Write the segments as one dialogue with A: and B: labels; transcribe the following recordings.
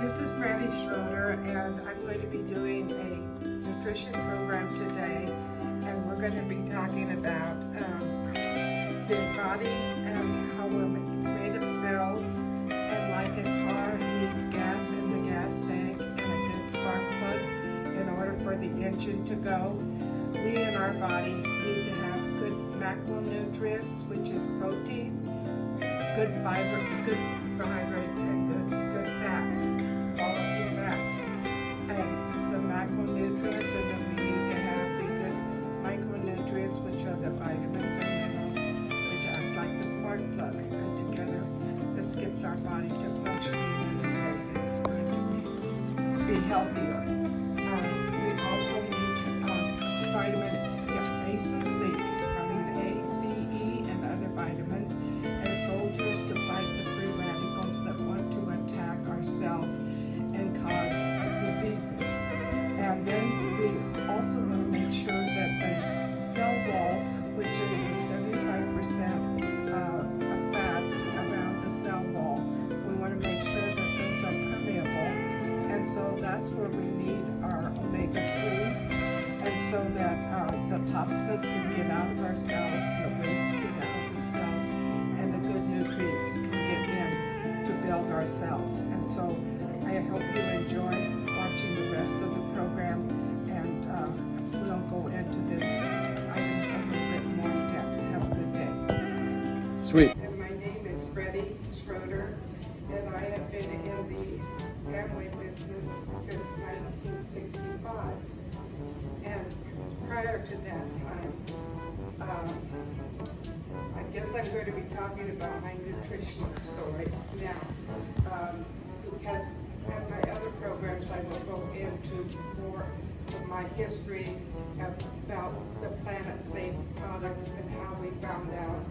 A: This is Alfreda Schroeder, and I'm going to be doing a nutrition program today, and we're going to be talking about the body and how it's made of cells, and like a car needs gas in the gas tank and a good spark plug in order for the engine to go. We in our body need to have good macronutrients, which is protein, good carbohydrates, and good fats, quality fats, and the macronutrients, and then we need to have the good micronutrients, which are the vitamins and minerals, which act like the spark plug, and together this gets our body to functioning in a way that's going to be healthier. We also need vitamin bases, the vitamin A, C, E, and other vitamins as soldiers to fight the free radicals that want to attack our cells and cause diseases. And then we also want to make sure that the cell walls, which is a 75% of fats around the cell wall, we want to make sure that those are permeable. And so that's where we need our omega-3s, and so that the toxins can get out of our cells, the waste get out of the cells, and the good nutrients can get in to build our cells. And so I hope you enjoy watching the rest of the program, and we'll go into these items a little bit more in depth. Have a good day.
B: Sweet.
A: And my name is Alfreda Schroeder, and I have been in the Amway business since 1965. And prior to that time, I guess I'm going to be talking about my nutritional story now, because in my other programs I will go into more of my history about the Planet Safe products and how we found out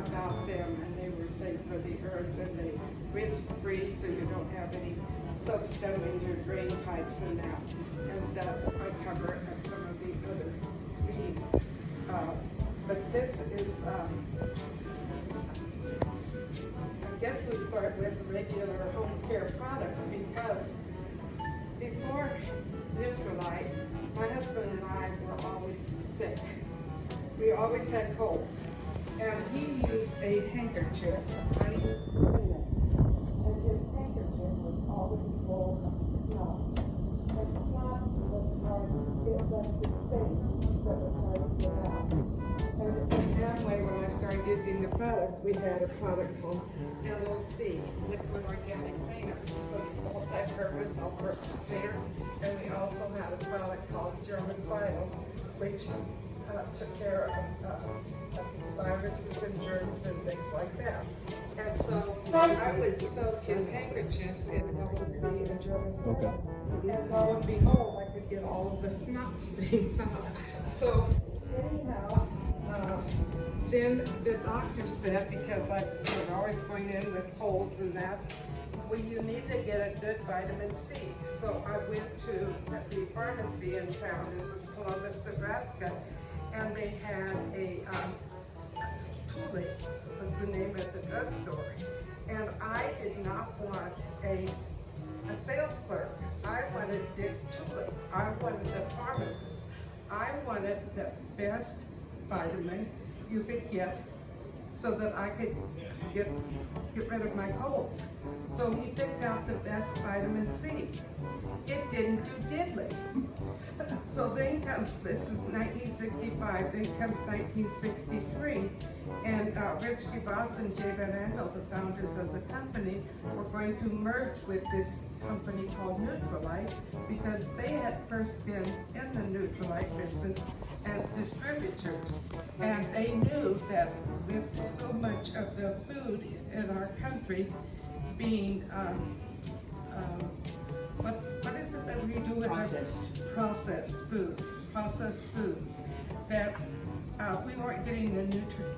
A: about them, and they were safe for the earth, and they rinse free so you don't have any soapstone in your drain pipes and that. And I cover at some of the other meetings. But this is, I guess we start with regular home care products, because before Nutrilite, my husband and I were always sick. We always had colds. And he used a handkerchief. I used Kleenex. And his handkerchief was always full of snot. And snot was hard, it left the stain that was hard to get out. And in Amway, when I started using the products, we had a product called LOC, Liquid Organic Cleaner. So multi-purpose, all-purpose cleaner. And we also had a product called Germicidal, which took care of viruses and germs and things like that. And so I would soak his handkerchiefs in LOC and Germicidal.
B: Okay.
A: And lo and behold, I could get all of the snot stains out. So anyhow, then the doctor said, because I was always going in with colds and that, well, you need to get a good vitamin C. So I went to the pharmacy and found, this was Columbus, Nebraska, and they had a Nutrilite was the name of the drugstore. And I did not want a sales clerk. I wanted Nutrilite. I wanted the pharmacist. I wanted the best vitamin you could get so that I could get rid of my colds. So he picked out the best vitamin C. It didn't do diddly. So then comes, this is 1965, then comes 1963, and Rich DeVos and Jay Van Andel, the founders of the company, were going to merge with this company called Nutrilite, because they had first been in the Nutrilite business as distributors, and they knew that with so much of the food in our country being what is it that we do with processed foods, that we weren't getting the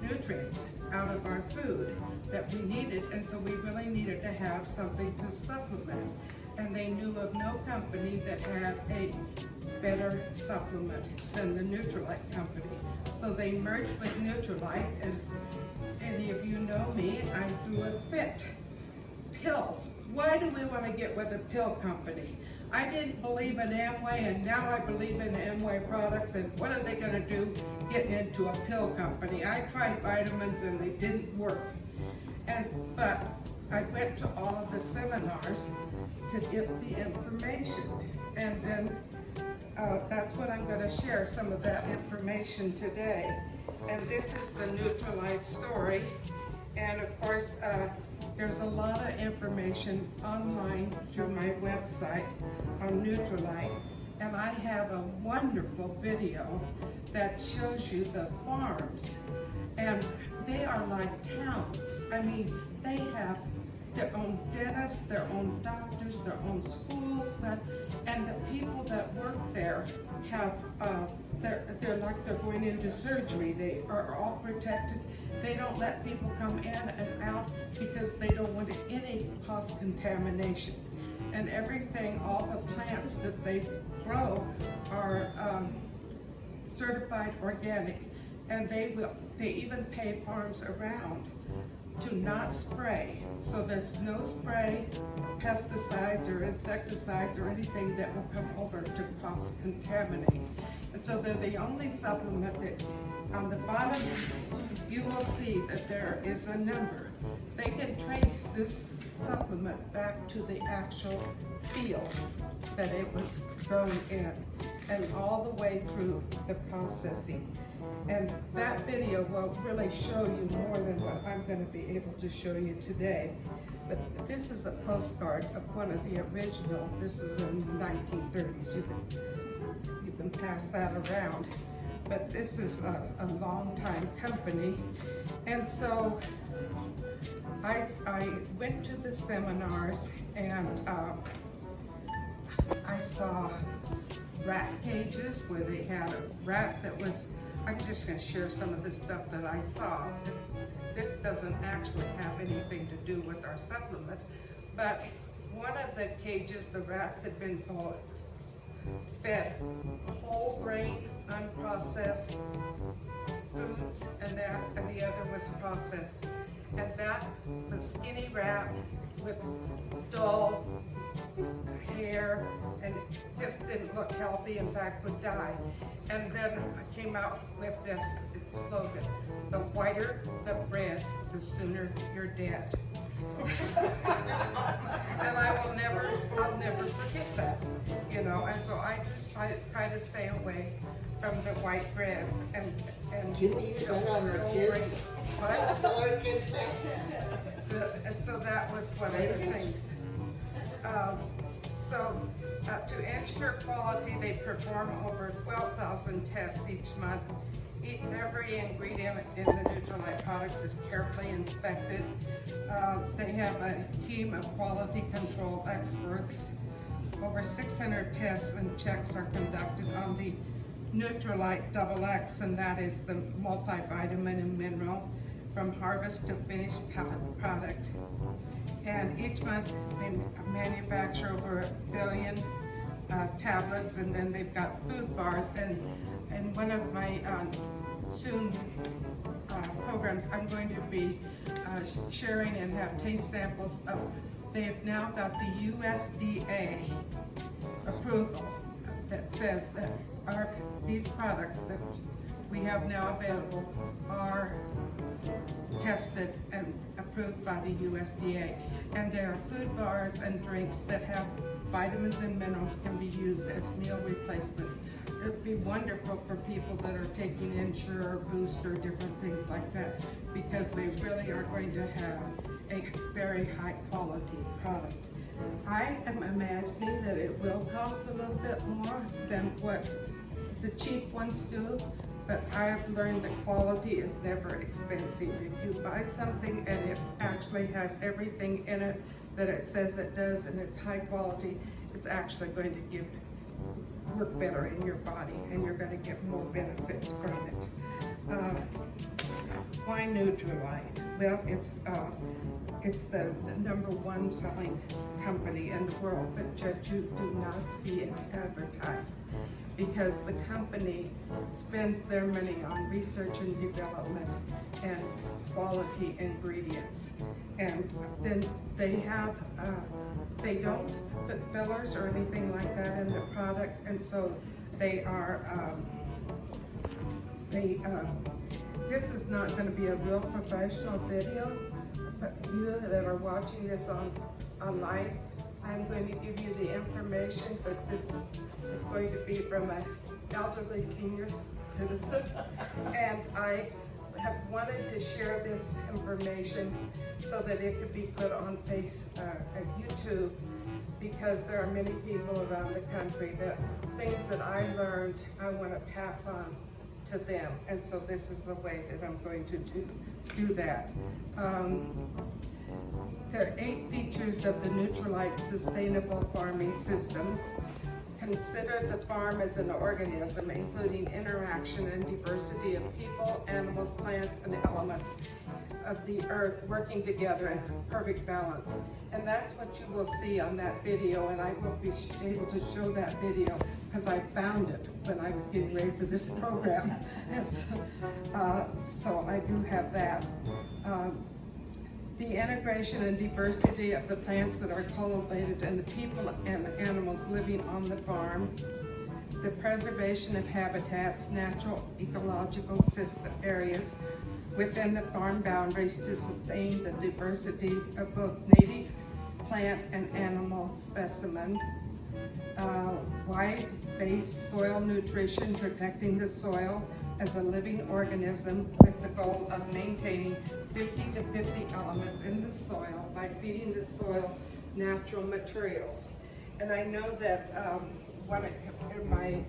A: nutrients out of our food that we needed, and so we really needed to have something to supplement. And they knew of no company that had a better supplement than the Nutrilite company. So they merged with Nutrilite, and any of you know me, I'm through a fit. Pills why do we want to get with a pill company? I didn't believe in Amway, and now I believe in Amway products, and what are they going to do getting into a pill company? I tried vitamins and they didn't work. But I went to all of the seminars to get the information, and then that's what I'm going to share, some of that information today. And this is the Nutrilite story, and of course there's a lot of information online through my website on Nutrilite, and I have a wonderful video that shows you the farms, and they are like towns. I mean, they have their own dentists, their own doctors, their own schools, and the people that work there have, they're like they're going into surgery. They are all protected. They don't let people come in and out because they don't want any cross-contamination. And everything, all the plants that they grow are certified organic, and they even pay farms around to not spray. So there's no spray, pesticides or insecticides or anything that will come over to cross-contaminate. And so they're the only supplement that on the bottom you will see that there is a number. They can trace this supplement back to the actual field that it was grown in, and all the way through the processing. And that video will really show you more than what I'm going to be able to show you today. But this is a postcard of one of the original. This is in the 1930s. You can pass that around. But this is a long-time company. And so I went to the seminars, and I saw rat cages where they had a rat that was, I'm just going to share some of the stuff that I saw. This doesn't actually have anything to do with our supplements, but one of the cages, the rats had been fed whole grain, unprocessed foods, and the other was processed. And that was skinny rat with dull hair and just didn't look healthy, in fact would die. And then I came out with this slogan: the whiter the bread, the sooner you're dead. And I'll never forget that, you know. And so I try to stay away from the white breads and
B: Kids that on their kids.
A: What?
B: Tell our kids that.
A: And so that was one of the things. To ensure quality, they perform over 12,000 tests each month. Every ingredient in the Nutrilite product is carefully inspected. They have a team of quality control experts. Over 600 tests and checks are conducted on the Nutrilite XX, and that is the multivitamin and mineral from harvest to finished product. And each month they manufacture over 1 billion tablets, and then they've got food bars. And one of my soon programs, I'm going to be sharing and have taste samples of. They have now got the USDA approval that says that these products that we have now available are tested and approved by the USDA. And there are food bars and drinks that have vitamins and minerals, can be used as meal replacements. It would be wonderful for people that are taking Ensure, Booster, different things like that, because they really are going to have a very high quality product. I am imagining that it will cost a little bit more than what the cheap ones do, but I have learned that quality is never expensive. If you buy something and it actually has everything in it that it says it does, and it's high quality, it's actually going to work better in your body, and you're going to get more benefits from it. Why Nutrilite? Well, it's the number one selling company in the world, but yet you do not see it advertised because the company spends their money on research and development and quality ingredients. And then they don't put fillers or anything like that in the product, and so they are, this is not going to be a real professional video, but you that are watching this online, I'm going to give you the information, but this is going to be from an elderly senior citizen, and I have wanted to share this information so that it could be put on YouTube, because there are many people around the country that things that I learned I want to pass on to them, and so this is the way that I'm going to do that. There are 8 features of the Nutrilite sustainable farming system. Consider the farm as an organism, including interaction and diversity of people, animals, plants, and elements of the earth working together in perfect balance. And that's what you will see on that video, and I will be able to show that video because I found it when I was getting ready for this program. And so I do have that. The integration and diversity of the plants that are cultivated and the people and the animals living on the farm. The preservation of habitats, natural ecological system areas within the farm boundaries to sustain the diversity of both native plant and animal specimen. Wide-based soil nutrition, protecting the soil as a living organism with the goal of maintaining 50 to 50 elements in the soil by feeding the soil natural materials. And I know that in my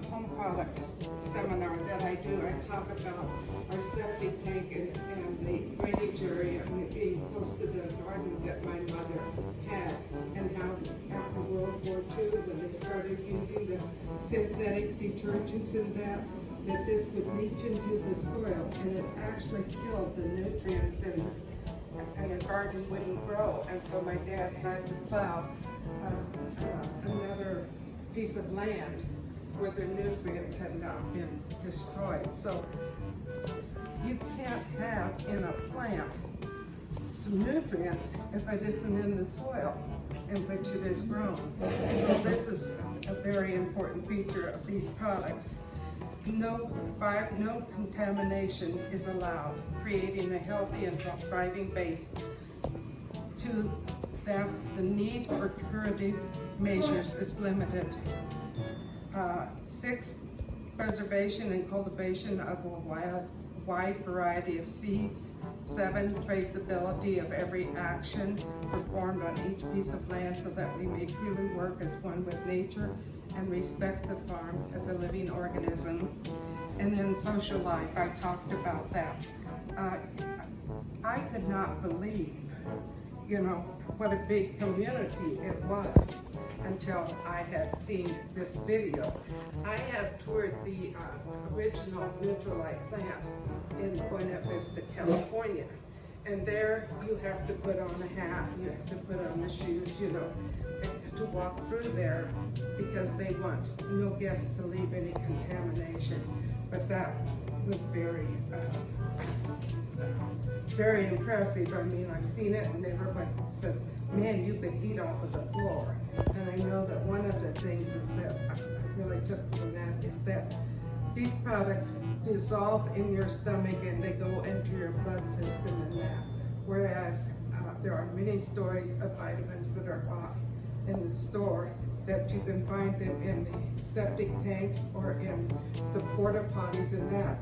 A: home product seminar that I do, I talk about our septic tank and the drainage area being close to the garden that my mother had, and how after World War II, when they started using the synthetic detergents in that this would reach into the soil and it actually killed the nutrients and a garden wouldn't grow. And so my dad had to plow another piece of land where the nutrients had not been destroyed. So you can't have in a plant some nutrients if it isn't in the soil in which it is grown. So this is a very important feature of these products. No contamination is allowed, creating a healthy and thriving base. To that, the need for curative measures is limited. 6, preservation and cultivation of a wide variety of seeds. 7, traceability of every action performed on each piece of land so that we may truly work as one with nature and respect the farm as a living organism. And then social life, I talked about that. I could not believe, what a big community it was until I had seen this video. I have toured the original Nutrilite plant in Buena Vista, California. And there you have to put on a hat, you have to put on the shoes, to walk through there because they want no guests to leave any contamination. But that was very impressive. I mean, I've seen it and everybody says, man, you can eat off of the floor. And I know that one of the things is that I really took from that is that these products dissolve in your stomach and they go into your blood system and that. Whereas there are many stories of vitamins that are bought in the store that you can find them in the septic tanks or in the porta potties and that.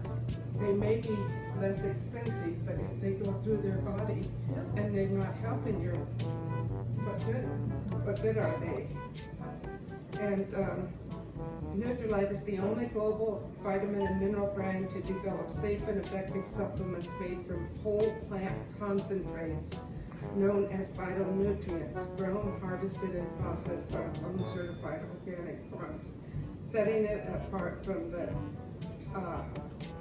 A: They may be less expensive, but if they go through their body and they're not helping you, what good are they? And Nutrilite is the only global vitamin and mineral brand to develop safe and effective supplements made from whole plant concentrates known as phytonutrients, grown, harvested, and processed on certified organic farms, setting it apart from the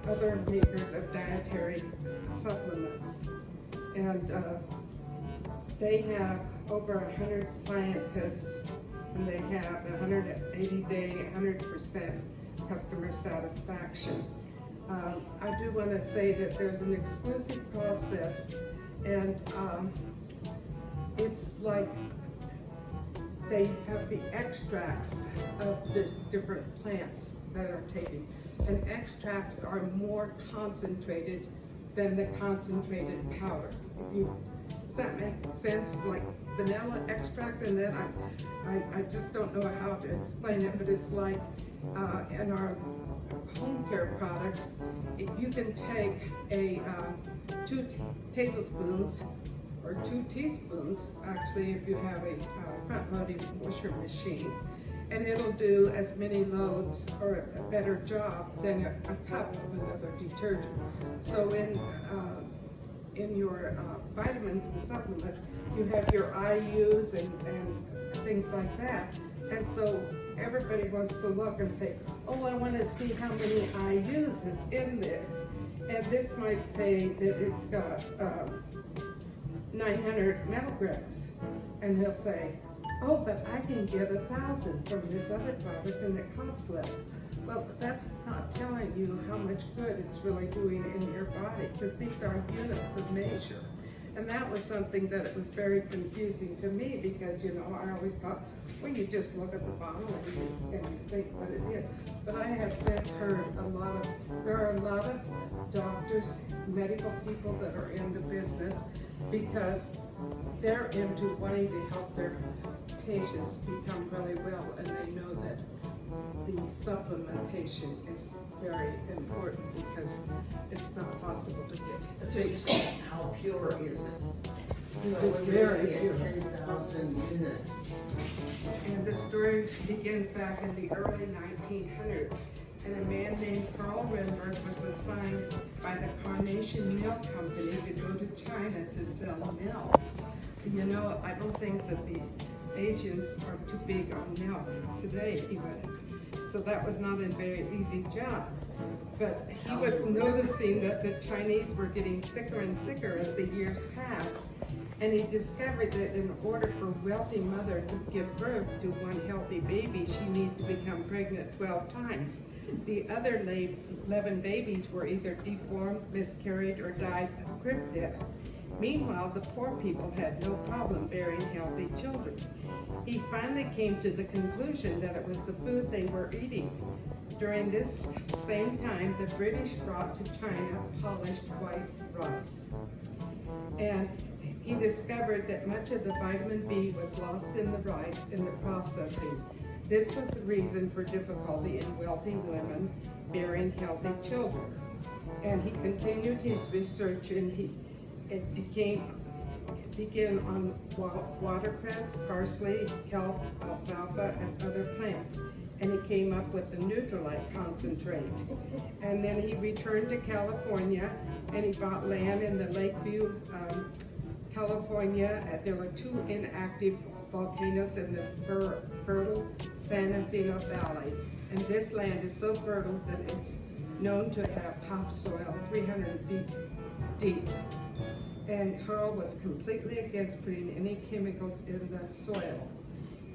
A: other makers of dietary supplements. And they have over 100 scientists, and they have 180-day, 100% customer satisfaction. I do want to say that there's an exclusive process, and it's like they have the extracts of the different plants that are taken. And extracts are more concentrated than the concentrated powder. Does that make sense? Like vanilla extract, and then I just don't know how to explain it, but it's like in our home care products, you can take a 2 tablespoons or 2 teaspoons, actually, if you have a front-loading washer machine, and it'll do as many loads or a better job than a cup of another detergent. So in your vitamins and supplements, you have your IUs and things like that. And so everybody wants to look and say, oh, I want to see how many IUs is in this. And this might say that it's got 900 milligrams. And they'll say, oh, but I can get 1,000 from this other product and it costs less. Well, that's not telling you how much good it's really doing in your body, because these are units of measure. And that was something that it was very confusing to me, because, you know, I always thought, well, you just look at the bottle and you think what it is. But I have since heard there are a lot of doctors, medical people that are in the business because they're into wanting to help their patients become really well, and they know that the supplementation is very important because it's not possible to get.
B: So you're saying, how pure is it?
A: It's
B: So
A: very
B: we're
A: pure.
B: looking at 10,000 units.
A: And the story begins back in the early 1900s. And a man named Carl Renberg was assigned by the Carnation Milk Company to go to China to sell milk. You know, I don't think that the Asians are too big on milk today even. So that was not a very easy job. But he was noticing that the Chinese were getting sicker and sicker as the years passed. And he discovered that in order for a wealthy mother to give birth to one healthy baby, she needed to become pregnant 12 times. The other 11 babies were either deformed, miscarried, or died of crib death. Meanwhile, the poor people had no problem bearing healthy children. He finally came to the conclusion that it was the food they were eating. During this same time, the British brought to China polished white rice. And he discovered that much of the vitamin B was lost in the rice in the processing. This was the reason for difficulty in wealthy women bearing healthy children. And he continued his research, and it began on watercress, parsley, kelp, alfalfa, and other plants. And he came up with the Nutrilite concentrate. And then he returned to California, and he bought land in the Lakeview, California. There were 2 inactive volcanoes in the fertile San Jacinto Valley. And this land is so fertile that it's known to have topsoil 300 feet deep. And Carl was completely against putting any chemicals in the soil.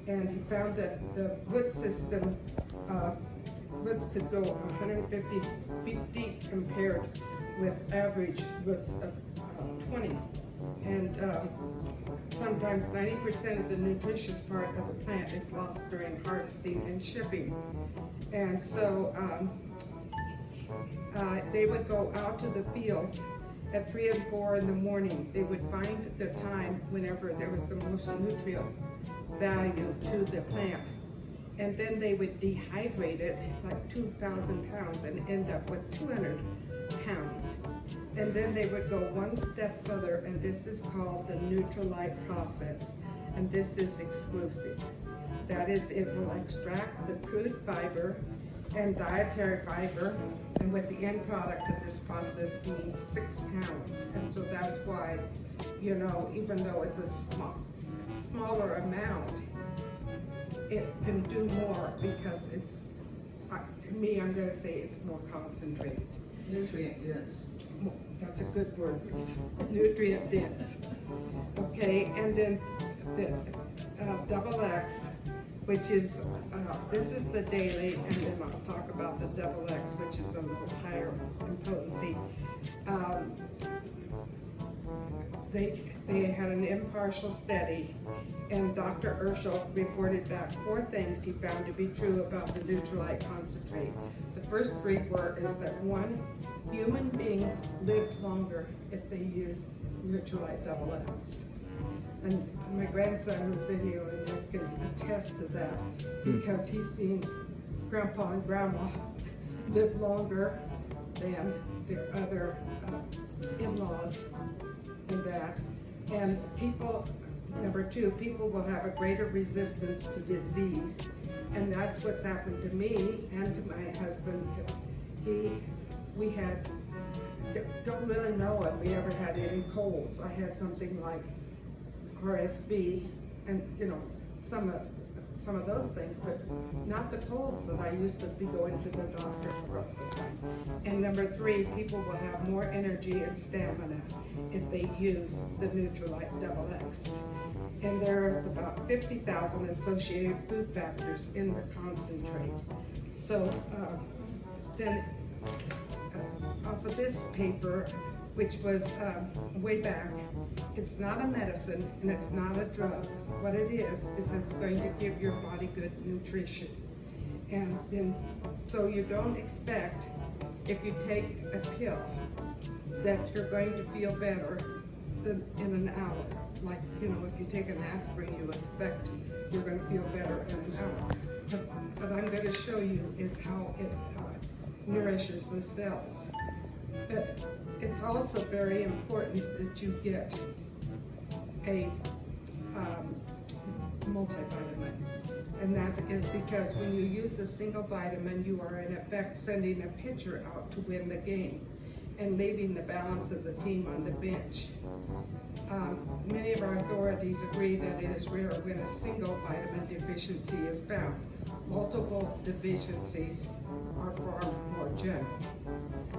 A: And he found that the root system, roots could go 150 feet deep compared with average roots of 20. And sometimes 90% of the nutritious part of the plant is lost during harvesting and shipping. And so they would go out to the fields at 3 and 4 in the morning. They would find the time whenever there was the most nutrient value to the plant. And then they would dehydrate it like 2,000 pounds and end up with 200 pounds. And then they would go one step further, and this is called the Nutrilite process. And this is exclusive. That is, it will extract the crude fiber and dietary fiber, and with the end product of this process being 6 pounds. And so that's why, you know, even though it's a smaller amount, it can do more because it's To me, I'm gonna say it's more concentrated.
B: Nutrient dense.
A: That's a good word, nutrient dense. Okay, and then the double X, which is, this is the daily, and then I'll talk about the double X, which is a little higher in potency. They had an impartial study, and Dr. Urschel reported back 4 things he found to be true about the Nutrilite concentrate. The first 3 is that 1, human beings lived longer if they used Nutrilite double X. And my grandson who's videoing this can attest to that, because he's seen Grandpa and Grandma live longer than their other in-laws and that. And people, number 2, people will have a greater resistance to disease. And that's what's happened to me and to my husband. We had, don't really know if we ever had any colds. I had something like RSV and, you know, some of those things, but not the colds that I used to be going to the doctor for all the time. And number 3, people will have more energy and stamina if they use the Nutrilite double X. And there's about 50,000 associated food factors in the concentrate. So then off of this paper, which was way back, it's not a medicine and it's not a drug. What it is it's going to give your body good nutrition. And then, so you don't expect, if you take a pill, that you're going to feel better than in an hour. Like, you know, if you take an aspirin, you expect you're going to feel better in an hour. What I'm going to show you is how it nourishes the cells. But it's also very important that you get a multivitamin. And that is because when you use a single vitamin, you are in effect sending a pitcher out to win the game and leaving the balance of the team on the bench. Many of our authorities agree that it is rare when a single vitamin deficiency is found. Multiple deficiencies are far more general.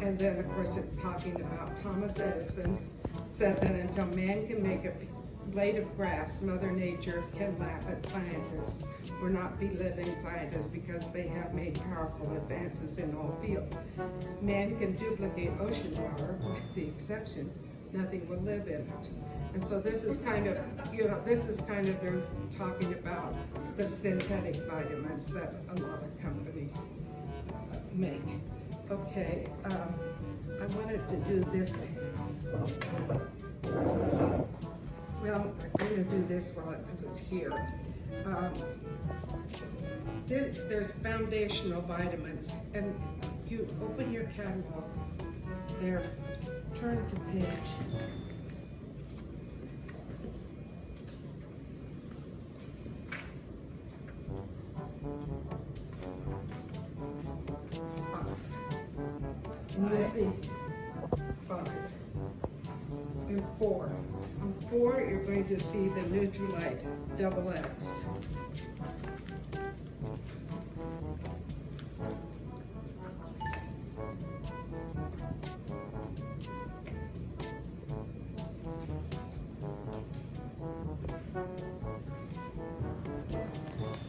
A: And then, of course, it's talking about Thomas Edison said that until man can make a blade of grass, Mother Nature can laugh at scientists. We're not belittling scientists because they have made powerful advances in all fields. Man can duplicate ocean water, with the exception, nothing will live in it. And so this is kind of, you know, they're talking about the synthetic vitamins that a lot of companies make. Okay, I wanted to do this. Well, I'm going to do this because it's here. There's foundational vitamins, and if you open your catalog there, turn to page 5. And you'll see 5 and 4. On 4, you're going to see the Nutrilite double X.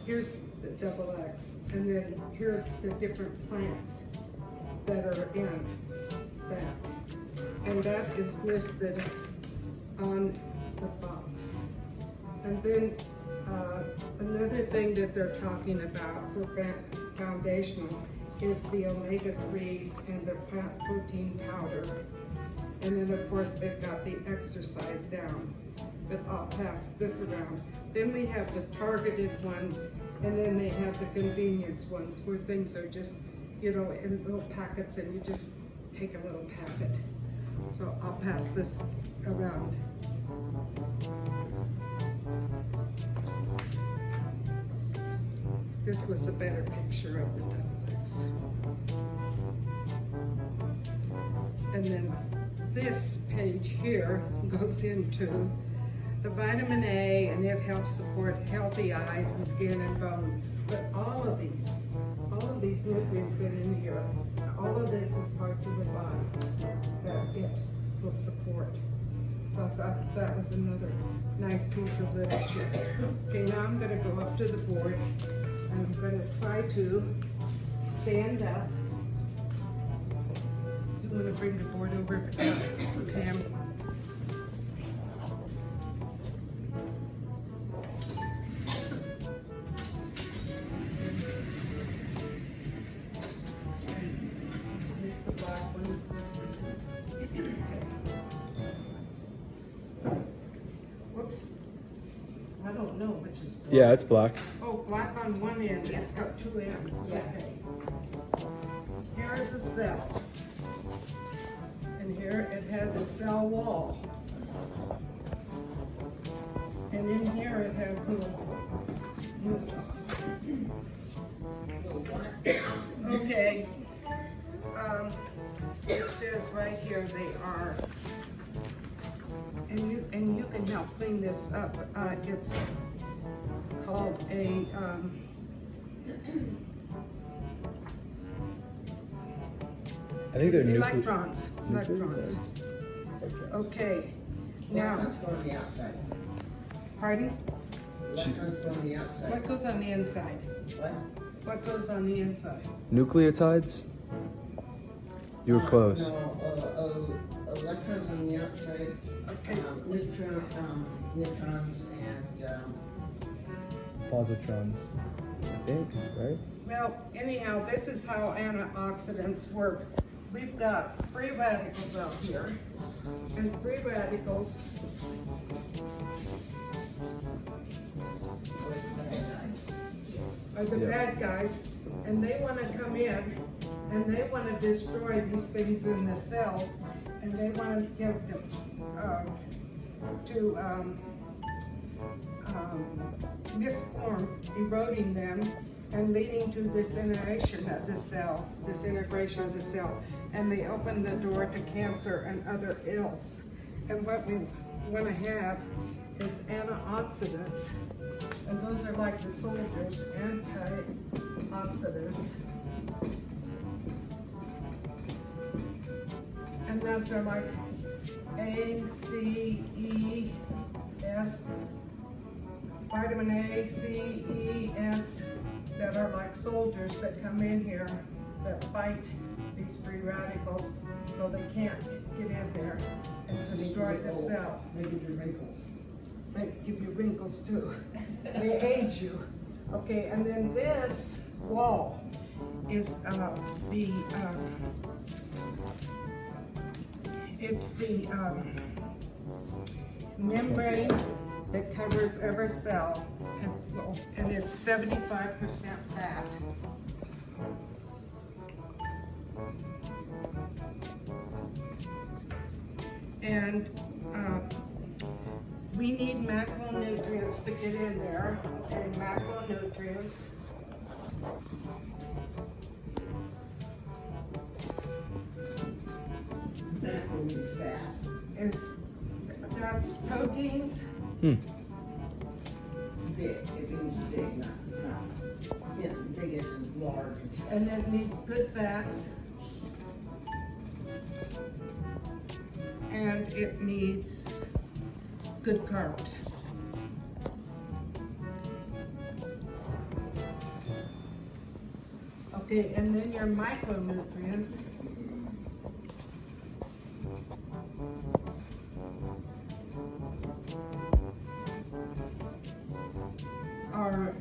A: Here's the double X, and then here's the different plants that are in that. And that is listed on the box. And then another thing that they're talking about for foundational is the omega-3s and the plant protein powder. And then of course they've got the exercise down, but I'll pass this around. Then we have the targeted ones, and then they have the convenience ones where things are just, you know, in little packets and you just take a little packet. So I'll pass this around. This was a better picture of the double X. And then this page here goes into the vitamin A, and it helps support healthy eyes and skin and bone. But all of all of these nutrients in here. All of this is parts of the body that it will support. So I thought that was another nice piece of literature. Okay, now I'm going to go up to the board and I'm going to try to stand up. You want to bring the board over, Pam? This is the black one. Whoops. I don't know which is black.
C: Yeah, it's black.
A: Oh, black on one end. It's got two ends.
B: Yeah.
A: Okay. Here is a cell. And here it has a cell wall. And in here it has little neutrons. Okay. It says right here they are, and you can help clean this up. It's called a
C: I think they're
A: electrons. Okay. Now,
B: Electrons go on the outside.
A: pardon?
B: Electrons go on the outside.
A: What goes on the inside?
B: What?
A: What goes on the inside?
C: Nucleotides? You were close.
B: No, electrons on the outside.
A: Okay.
B: Neutrons and
C: Positrons. I think, right?
A: Well, anyhow, this is how antioxidants work. We've got free radicals out here, and free radicals are the bad guys, and they want to come in and they want to destroy these things in the cells, and they want to get them to misform, eroding them and leading to disintegration of the cell, and they open the door to cancer and other ills. And what we want to have is antioxidants, and those are like the soldiers, antioxidants. And those are like A, C, E, S, vitamin A, C, E, S, that are like soldiers that come in here that fight these free radicals so they can't get in there and destroy the cell.
B: they give you wrinkles.
A: They give you wrinkles too. They age you. Okay, and then this wall is it's the membrane that covers every cell, and it's 75% fat. And we need macronutrients to get in there. Okay, macronutrients.
B: Macro means fat.
A: That's proteins.
B: Big. It means big, not yeah, big is large.
A: And then it needs good fats. And it needs good carbs. Okay, and then your micronutrients are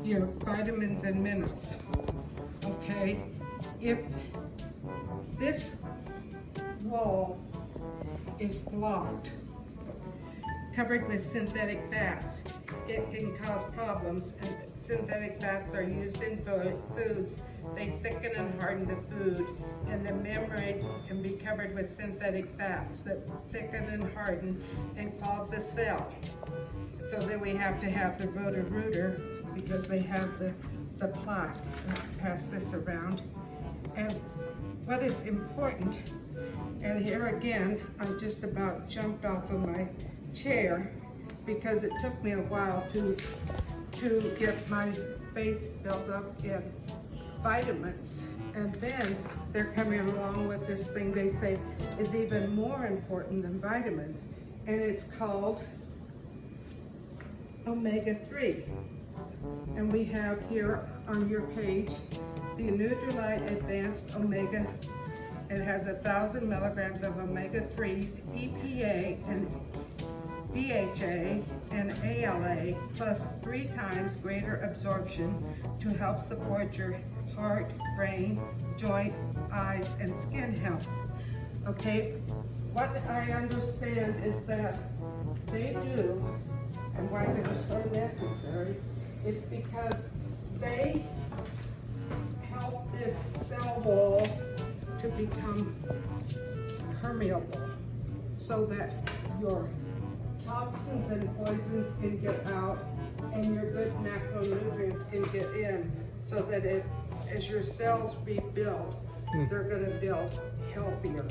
A: your vitamins and minerals. Okay, if this wall is blocked, covered with synthetic fats, it can cause problems. And synthetic fats are used in foods. They thicken and harden the food, and the membrane can be covered with synthetic fats that thicken and harden and clog the cell. So then we have to have the Roto-Rooter because they have the plaque. Pass this around. And what is important, and here again, I just about jumped off of my chair because it took me a while to to get my faith built up in vitamins. And then they're coming along with this thing they say is even more important than vitamins, and it's called omega-3. And we have here on your page the Nutrilite Advanced Omega. It has 1,000 milligrams of omega-3s, EPA and DHA and ALA, plus 3 times greater absorption to help support your heart, brain, joint, eyes, and skin health. Okay, what I understand is that they do, and why they're so necessary, is because they help this cell wall to become permeable so that your toxins and poisons can get out and your good macronutrients can get in, so that as your cells rebuild, they're going to build healthier.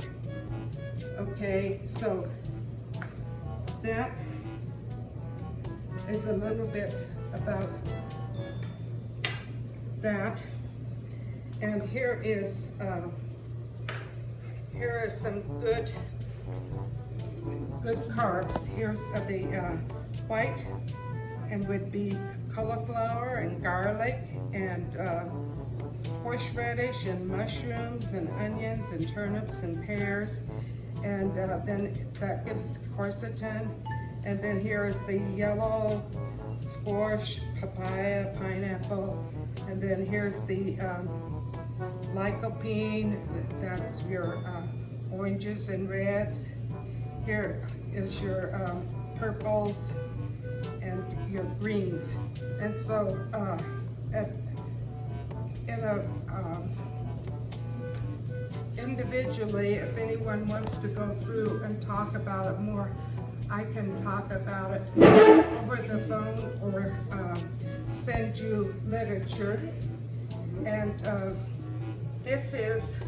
A: Okay, so that is a little bit about that. And here is some good carbs. Here's the white, and would be cauliflower and garlic and horseradish and mushrooms and onions and turnips and pears, and then that gives quercetin. And then here is the yellow squash, papaya, pineapple, and then here's the lycopene. That's your oranges and reds. Here is your purples and your greens. And so individually, if anyone wants to go through and talk about it more, I can talk about it over the phone or send you literature. And this is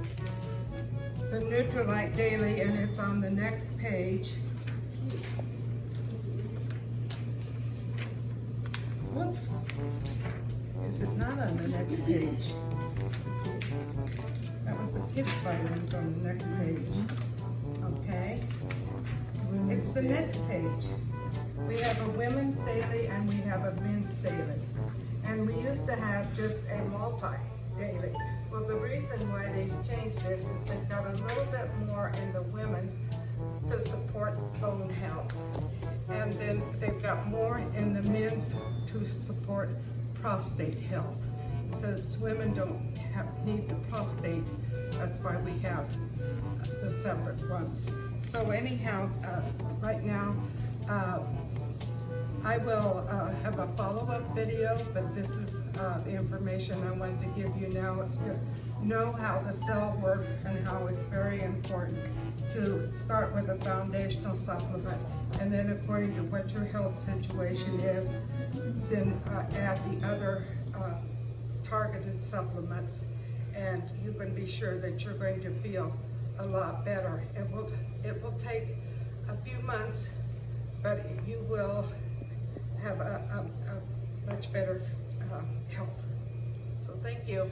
A: the Nutrilite Daily, and it's on the next page. Whoops. Is it not on the next page? That was the kids' vitamins on the next page. Okay. It's the next page. We have a women's daily and we have a men's daily. And we used to have just a multi-daily. Well, the reason why they've changed this is they've got a little bit more in the women's to support bone health. And then they've got more in the men's to support prostate health. Since women don't need the prostate, that's why we have the separate ones. So anyhow, right now, I will have a follow-up video, but this is the information I wanted to give you now. It's to know how the cell works and how it's very important to start with a foundational supplement, and then according to what your health situation is, then add the other targeted supplements, and you can be sure that you're going to feel a lot better. It will take a few months, but you will have a much better health. So thank you.